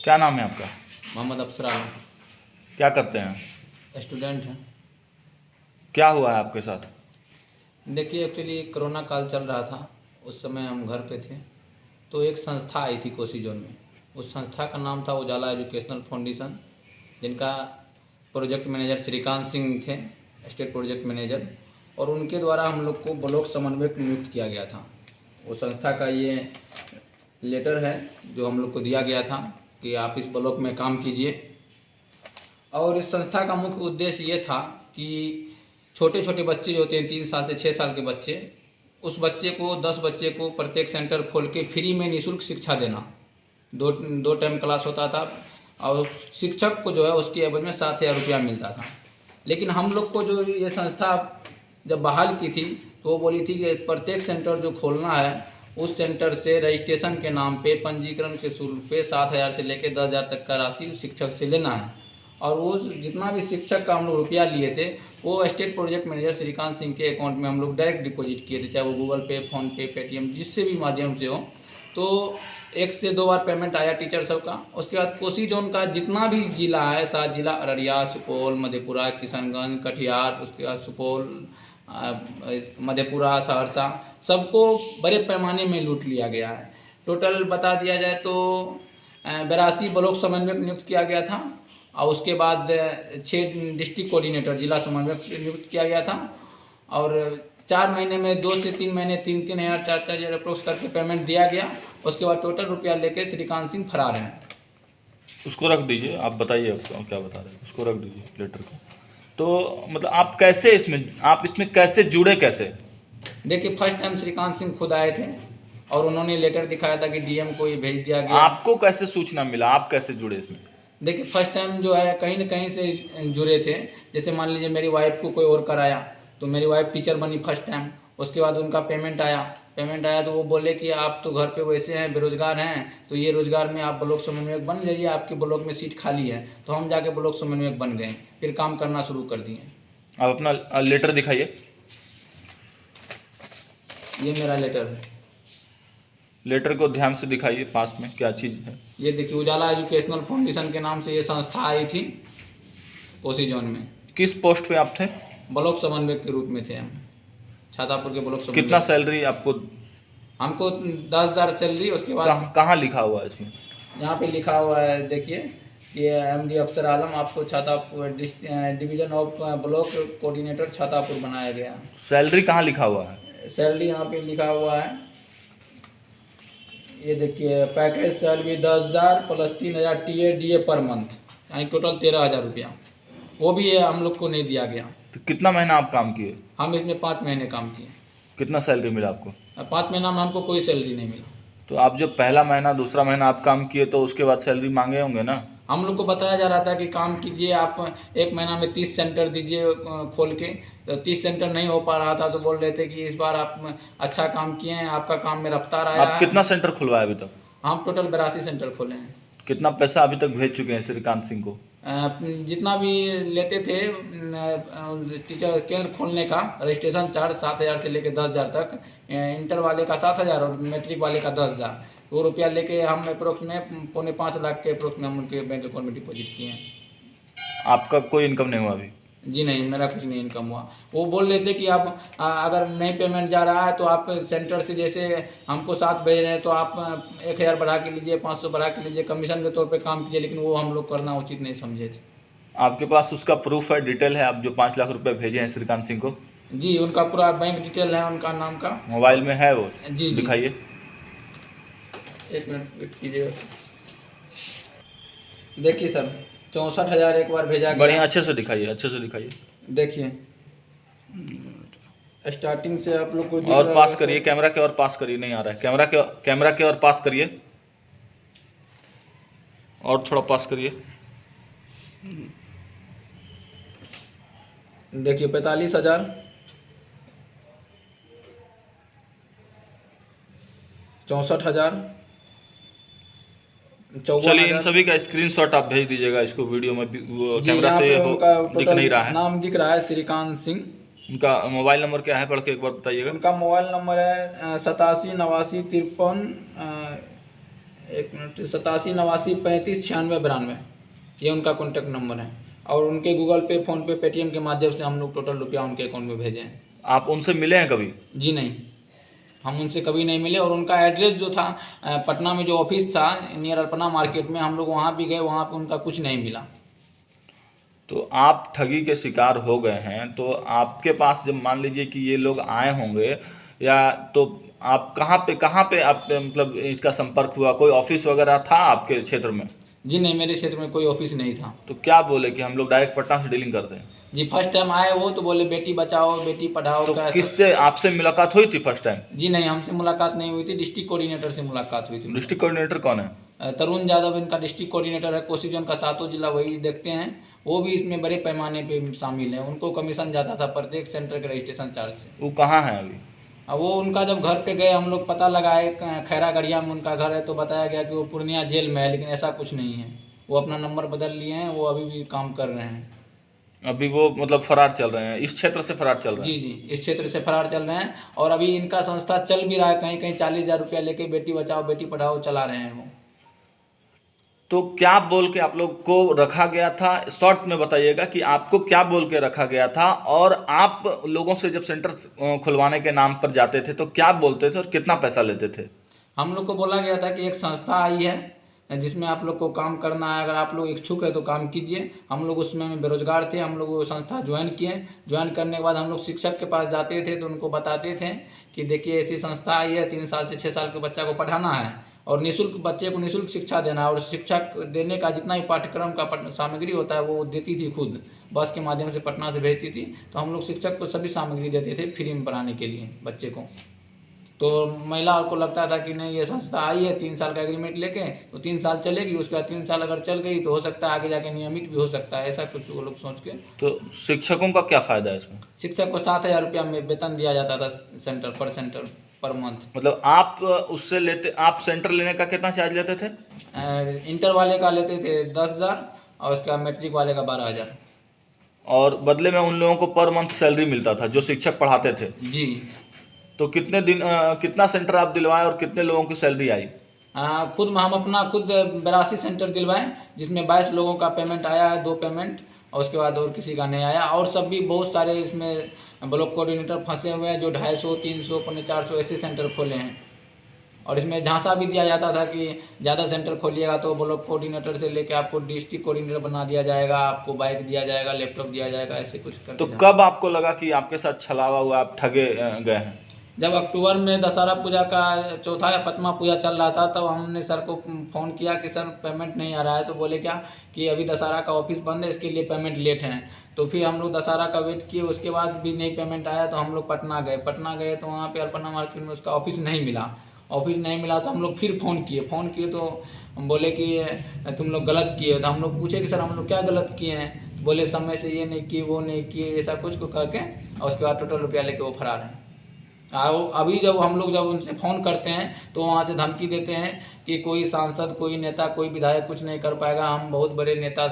क्या नाम है आपका? मोहम्मद अफसर आलम। क्या करते हैं? स्टूडेंट हैं। क्या हुआ है आपके साथ? देखिए, एक्चुअली कोरोना काल चल रहा था, उस समय हम घर पे थे, तो एक संस्था आई थी कोसी जोन में। उस संस्था का नाम था उजाला एजुकेशनल फाउंडेशन, जिनका प्रोजेक्ट मैनेजर श्रीकांत सिंह थे, स्टेट प्रोजेक्ट मैनेजर, और उनके द्वारा हम लोग को ब्लॉक समन्वयक नियुक्त किया गया था। वो संस्था का ये लेटर है जो हम लोग को दिया गया था कि आप इस ब्लॉक में काम कीजिए। और इस संस्था का मुख्य उद्देश्य ये था कि छोटे छोटे बच्चे जो होते हैं 3 साल से 6 साल के बच्चे, उस बच्चे को 10 बच्चे को प्रत्येक सेंटर खोल के फ्री में निःशुल्क शिक्षा देना। दो टाइम क्लास होता था और शिक्षक को जो है उसके एवज में 7,000 रुपया मिलता था। लेकिन हम लोग को जो ये संस्था जब बहाल की थी तो वो बोली थी कि प्रत्येक सेंटर जो खोलना है उस सेंटर से रजिस्ट्रेशन के नाम पे, पंजीकरण के शुल्क पे 7,000 से लेकर 10,000 तक का राशि शिक्षक से लेना है। और वो जितना भी शिक्षक का हम लोग रुपया लिए थे वो state project manager Shrikant Singh के अकाउंट में हम लोग डायरेक्ट डिपॉजिट किए थे, चाहे वो गूगल पे, फ़ोन पे, पेटीएम, जिससे भी माध्यम से हो। तो 1 से 2 बार पेमेंट आया टीचर सब का। उसके बाद कोसी जोन का जितना भी जिला है, 7 जिला, अररिया, सुपौल, मधेपुरा, किशनगंज, कटिहार, उसके बाद सुपौल, मधेपुरा, सहरसा, सबको बड़े पैमाने में लूट लिया गया है। टोटल बता दिया जाए तो 82 ब्लॉक समन्वयक नियुक्त किया गया था, और उसके बाद 6 डिस्ट्रिक्ट कोऑर्डिनेटर, जिला समन्वयक नियुक्त किया गया था। और 4 महीने में 2 से 3 महीने 3-3 हज़ार 4-4 हज़ार अप्रोक्स करके पेमेंट दिया गया। उसके बाद टोटल रुपया लेके श्रीकांत सिंह फरार हैं। उसको रख दीजिए, आप बताइए आपको क्या बता रहे हैं, उसको रख दीजिए लेटर को। तो मतलब आप कैसे इसमें कैसे जुड़े कैसे? देखिए, फर्स्ट टाइम श्रीकांत सिंह खुद आए थे और उन्होंने लेटर दिखाया था कि डीएम को ये भेज दिया गया। आपको कैसे सूचना मिला, आप कैसे जुड़े इसमें? देखिए, फर्स्ट टाइम जो है कहीं न कहीं से जुड़े थे। जैसे मान लीजिए मेरी वाइफ को कोई और कराया तो मेरी वाइफ टीचर बनी फर्स्ट टाइम। उसके बाद उनका पेमेंट आया तो वो बोले कि आप तो घर पे वैसे हैं, बेरोजगार हैं, तो ये रोजगार में आप ब्लॉक समन्वयक बन जाइए, आपके ब्लॉक में सीट खाली है। तो हम जाके ब्लॉक समन्वयक बन गए, फिर काम करना शुरू कर दिए। आप अपना लेटर दिखाइए। ये मेरा लेटर है। लेटर को ध्यान से दिखाइए, पास में क्या चीज़ है। ये देखिए, उजाला एजुकेशनल फाउंडेशन के नाम से ये संस्था आई थी कोसी जोन में। किस पोस्ट पे आप थे? ब्लॉक समन्वयक के रूप में थे हम, छातापुर के ब्लॉक समन्वयक। कितना सैलरी आपको? हमको 10,000 सैलरी। उसके बाद कहाँ लिखा हुआ है इसमें? यहाँ पे लिखा हुआ है, देखिए, ये एमडी अफसर आलम, आपको Chhatapur division of block coordinator Chhatapur बनाया गया। सैलरी कहाँ लिखा हुआ है? सैलरी यहाँ पे लिखा हुआ है, ये देखिए, package salary 10,000 plus 3,000 TA DA per month, यानी टोटल 13,000 रुपया। वो भी ये हम लोग को नहीं दिया गया। तो कितना महीना आप काम किए? हम इसमें 5 महीने काम किए। कितना सैलरी मिला आपको? 5 महीना में हमको कोई सैलरी नहीं मिला। तो आप जब पहला महीना दूसरा महीना आप काम किए तो उसके बाद सैलरी मांगे होंगे ना? हम लोग को बताया जा रहा था कि काम कीजिए, आप 1 महीना में 30 सेंटर दीजिए खोल के। तो 30 सेंटर नहीं हो पा रहा था तो बोल रहे थे कि इस बार आप अच्छा काम किए हैं, आपका काम में रफ्तार आया है। आप कितना सेंटर खुलवाए अभी तक? हम टोटल 82 सेंटर खोले हैं। कितना पैसा अभी तक भेज चुके हैं श्रीकांत सिंह को? जितना भी लेते थे टीचर केंद्र खोलने का रजिस्ट्रेशन चार्ज 7,000 से लेकर 10,000 तक, इंटर वाले का 7,000 और मैट्रिक वाले का 10,000, वो रुपया लेके हम अप्रोक्स में 4.5 लाख के अप्रोक्स में हम उनके बैंक अकाउंट में डिपॉजिट किए हैं। आपका कोई इनकम नहीं हुआ अभी? जी नहीं, मेरा कुछ नहीं इनकम हुआ। वो बोल रहे थे कि आप अगर नहीं पेमेंट जा रहा है तो आप सेंटर से, जैसे हमको 7 भेज रहे हैं, तो आप 1,000 बढ़ा के लीजिए, 500 बढ़ा के लीजिए, कमीशन के तौर पे काम कीजिए। लेकिन वो हम लोग करना उचित नहीं समझे थे। आपके पास उसका प्रूफ है, डिटेल है, आप जो 5 लाख रुपए भेजे हैं श्रीकांत सिंह को? जी, उनका पूरा बैंक डिटेल है, उनका नाम का मोबाइल में है वो? जी। दिखाइए। 1 मिनट वेट कीजिएगा। देखिए सर, 64,000 एक बार भेजा गया। बढ़िया, अच्छे से दिखाइए, अच्छे से दिखाइए। देखिए, स्टार्टिंग से आप लोग को दिख और रहा पास है। करिए, कैमरा के और पास करिए, नहीं आ रहा है। कैमरा के और पास करिए, और थोड़ा पास करिए। देखिए, 45,000, 64,000, चलिए, इन 54,000। सभी का स्क्रीनशॉट आप भेज दीजिएगा इसको वीडियो में भी, वो जी, कैमरा यहाँ से पे उनका दिख नहीं रहा टोटल है। नाम दिख रहा है श्रीकांत सिंह। उनका मोबाइल नंबर क्या है, पढ़ के एक बार बताइएगा। उनका मोबाइल नंबर है 87 89 53 एक मिनट, 87 89 35 96 92, ये उनका कॉन्टैक्ट नंबर है। और उनके गूगल पे, फ़ोन पे, पेटीएम के माध्यम से हम लोग टोटल रुपया उनके अकाउंट में भेजे हैं। आप उनसे मिले हैं कभी? जी नहीं, हम उनसे कभी नहीं मिले। और उनका एड्रेस जो था, पटना में जो ऑफिस था नियर अल्पना मार्केट में, हम लोग वहाँ भी गए, वहाँ पे उनका कुछ नहीं मिला। तो आप ठगी के शिकार हो गए हैं, तो आपके पास जब मान लीजिए कि ये लोग आए होंगे, या तो आप कहाँ पे आप मतलब इसका संपर्क हुआ? कोई ऑफिस वगैरह था आपके क्षेत्र में? जी नहीं, मेरे क्षेत्र में कोई ऑफिस नहीं था। तो क्या बोले कि हम लोग डायरेक्ट पटना से डीलिंग करते हैं? जी, फर्स्ट टाइम आए वो तो बोले बेटी बचाओ बेटी पढ़ाओ तो का ऐसा। किससे आपसे मुलाकात हुई थी फर्स्ट टाइम? जी नहीं, हमसे मुलाकात नहीं हुई थी, डिस्ट्रिक्ट कोऑर्डिनेटर से मुलाकात हुई थी। डिस्ट्रिक्ट कोऑर्डिनेटर कौन है? तरुण यादव इनका डिस्ट्रिक्ट कोऑर्डिनेटर है, कोसी जोन का 7 जिला वही देखते हैं। वो भी इसमें बड़े पैमाने पे शामिल है, उनको कमीशन जाता था प्रत्येक सेंटर के रजिस्ट्रेशन चार्ज से। वो कहाँ है अभी? अब वो उनका जब घर पे गए हम लोग पता लगाए, खैरागढ़िया में उनका घर है, तो बताया गया कि वो पूर्णिया जेल में है, लेकिन ऐसा कुछ नहीं है। वो अपना नंबर बदल लिए हैं, वो अभी भी काम कर रहे हैं। अभी वो मतलब फरार चल रहे हैं, इस क्षेत्र से फरार चल रहे हैं? जी जी, इस क्षेत्र से फरार चल रहे हैं। और अभी इनका संस्था चल भी रहा है, कहीं कहीं 40,000 रुपया लेके बेटी बचाओ बेटी पढ़ाओ चला रहे हैं वो। तो क्या बोल के आप लोग को रखा गया था? शॉर्ट में बताइएगा कि आपको क्या बोल के रखा गया था, और आप लोगों से जब सेंटर खुलवाने के नाम पर जाते थे तो क्या बोलते थे और कितना पैसा लेते थे? हम लोग को बोला गया था कि एक संस्था आई है जिसमें आप लोग को काम करना है, अगर आप लोग इच्छुक है तो काम कीजिए। हम लोग उसमें बेरोजगार थे, हम लोग वो संस्था ज्वाइन किए। ज्वाइन करने के बाद हम लोग शिक्षक के पास जाते थे तो उनको बताते थे कि देखिए ऐसी संस्था आई है, 3 साल से 6 साल के बच्चा को पढ़ाना है और निःशुल्क बच्चे को निःशुल्क शिक्षा देना है। और शिक्षा देने का जितना भी पाठ्यक्रम का सामग्री होता है वो देती थी, खुद बस के माध्यम से पटना से भेजती थी। तो हम लोग शिक्षक को सभी सामग्री देते थे फ्री में पढ़ाने के लिए बच्चे को। तो महिला को लगता था कि नहीं ये संस्था आई है 3 साल का एग्रीमेंट लेके, तो 3 साल चलेगी, उसके बाद 3 साल अगर चल गई तो हो सकता है आगे जाके नियमित भी हो सकता है, ऐसा कुछ वो लोग सोच के। तो शिक्षकों का क्या फायदा है इसमें? शिक्षक को 7,000 रुपया में वेतन दिया जाता था सेंटर पर मंथ। मतलब आप उससे लेते, आप सेंटर लेने का कितना चार्ज लेते थे? इंटर वाले का लेते थे 10,000 और उसका मैट्रिक वाले का 12,000। और बदले में उन लोगों को पर मंथ सैलरी मिलता था जो शिक्षक पढ़ाते थे? जी। तो कितने दिन कितना सेंटर आप दिलवाए और कितने लोगों की सैलरी आई? हम अपना खुद 82 सेंटर दिलवाएं, जिसमें 22 लोगों का पेमेंट आया है, 2 पेमेंट, और उसके बाद और किसी का नहीं आया। और सब भी बहुत सारे इसमें ब्लॉक कोऑर्डिनेटर फंसे हुए हैं जो 250, 300, 450 ऐसे सेंटर खोले हैं। और इसमें झांसा भी दिया जाता था कि ज़्यादा सेंटर खोलिएगा तो ब्लॉक कोऑर्डिनेटर से लेके आपको डिस्ट्रिक्ट कोऑर्डिनेटर बना दिया जाएगा, आपको बाइक दिया जाएगा, लैपटॉप दिया जाएगा, ऐसे कुछ करके। तो कब आपको लगा कि आपके साथ छलावा हुआ, आप ठगे गए हैं? जब अक्टूबर में दशहरा पूजा का चौथा या पचमा पूजा चल रहा था तब हमने सर को फ़ोन किया कि सर पेमेंट नहीं आ रहा है। तो बोले क्या कि अभी दशहरा का ऑफिस बंद है, इसके लिए पेमेंट लेट है। तो फिर हम लोग दशहरा का वेट किए, उसके बाद भी नहीं पेमेंट आया तो हम लोग पटना गए तो वहाँ पे अल्पना मार्केट में उसका ऑफिस नहीं मिला। तो हम लोग फिर फ़ोन किए तो हम बोले कि तुम लोग गलत किए। तो हम लोग पूछे कि सर हम लोग क्या गलत किए हैं? बोले समय से ये नहीं किए, वो नहीं किए, ऐसा कुछ को करके, और उसके बाद टोटल रुपया लेके वो फरार हैं। अभी जब हम लोग उनसे फ़ोन करते हैं तो वहाँ से धमकी देते हैं कि कोई सांसद, कोई नेता, कोई विधायक कुछ नहीं कर पाएगा, हम बहुत बड़े नेता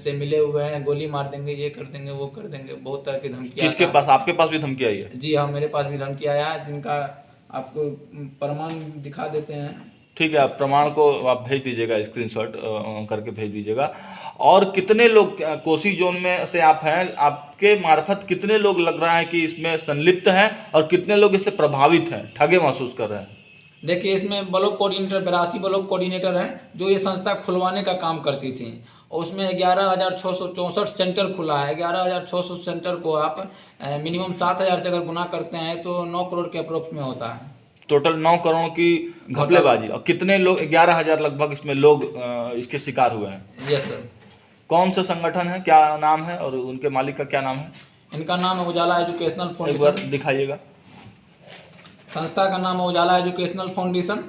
से मिले हुए हैं, गोली मार देंगे, ये कर देंगे, वो कर देंगे, बहुत तरह की धमकी। किसके पास? आपके पास भी धमकी आई है? जी हाँ, मेरे पास भी धमकी आया है, जिनका आपको प्रमाण दिखा देते हैं। ठीक है, आप प्रमाण को आप भेज दीजिएगा, स्क्रीनशॉट करके भेज दीजिएगा। और कितने लोग कोसी जोन में से आप हैं, आपके मार्फत कितने लोग लग रहा है कि इसमें संलिप्त हैं और कितने लोग इससे प्रभावित हैं, ठगे महसूस कर रहे हैं? देखिए, इसमें ब्लॉक कोऑर्डिनेटर 82 ब्लॉक कोऑर्डिनेटर हैं जो ये संस्था खुलवाने का काम करती थी, और उसमें 11,664 सेंटर खुला है। 11,600 सेंटर को आप मिनिमम 7,000 से अगर गुना करते हैं तो 9 करोड़ के अप्रोक्स में होता है। टोटल 9 करोड़ की घपलेबाजी। और कितने लोग, 11,000 लगभग इसमें लोग इसके शिकार हुए हैं? Yes sir. कौन सा संगठन है, क्या नाम है और उनके मालिक का क्या नाम है? इनका नाम है उजाला एजुकेशनल एक बार फाउंडेशन। दिखाइएगा। संस्था का नाम है उजाला एजुकेशनल फाउंडेशन,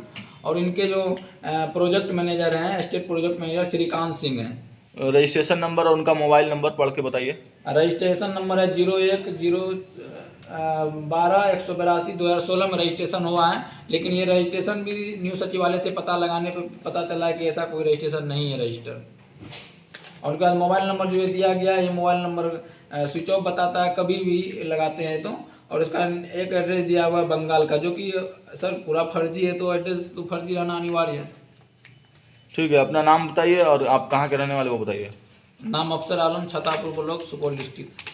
और इनके जो प्रोजेक्ट मैनेजर हैं, state project manager Shrikant Singh हैं। रजिस्ट्रेशन नंबर और उनका मोबाइल नंबर पढ़ के बताइए। रजिस्ट्रेशन नंबर है 01/12/182 में रजिस्ट्रेशन हुआ है, लेकिन ये रजिस्ट्रेशन भी न्यू सचिवालय से पता लगाने पर पता चला है कि ऐसा कोई रजिस्ट्रेशन नहीं है रजिस्टर। और उनके बाद मोबाइल नंबर जो ये दिया गया है, ये मोबाइल नंबर स्विच ऑफ बताता है कभी भी लगाते हैं तो। और इसका एक एड्रेस दिया हुआ है बंगाल का, जो कि सर पूरा फर्जी है, तो एड्रेस तो फर्जी रहना अनिवार्य है। ठीक है, अपना नाम बताइए और आप कहाँ के रहने वाले वो बताइए। नाम अफसर आलम, छतापुर ब्लॉक, सुपौल डिस्ट्रिक्ट।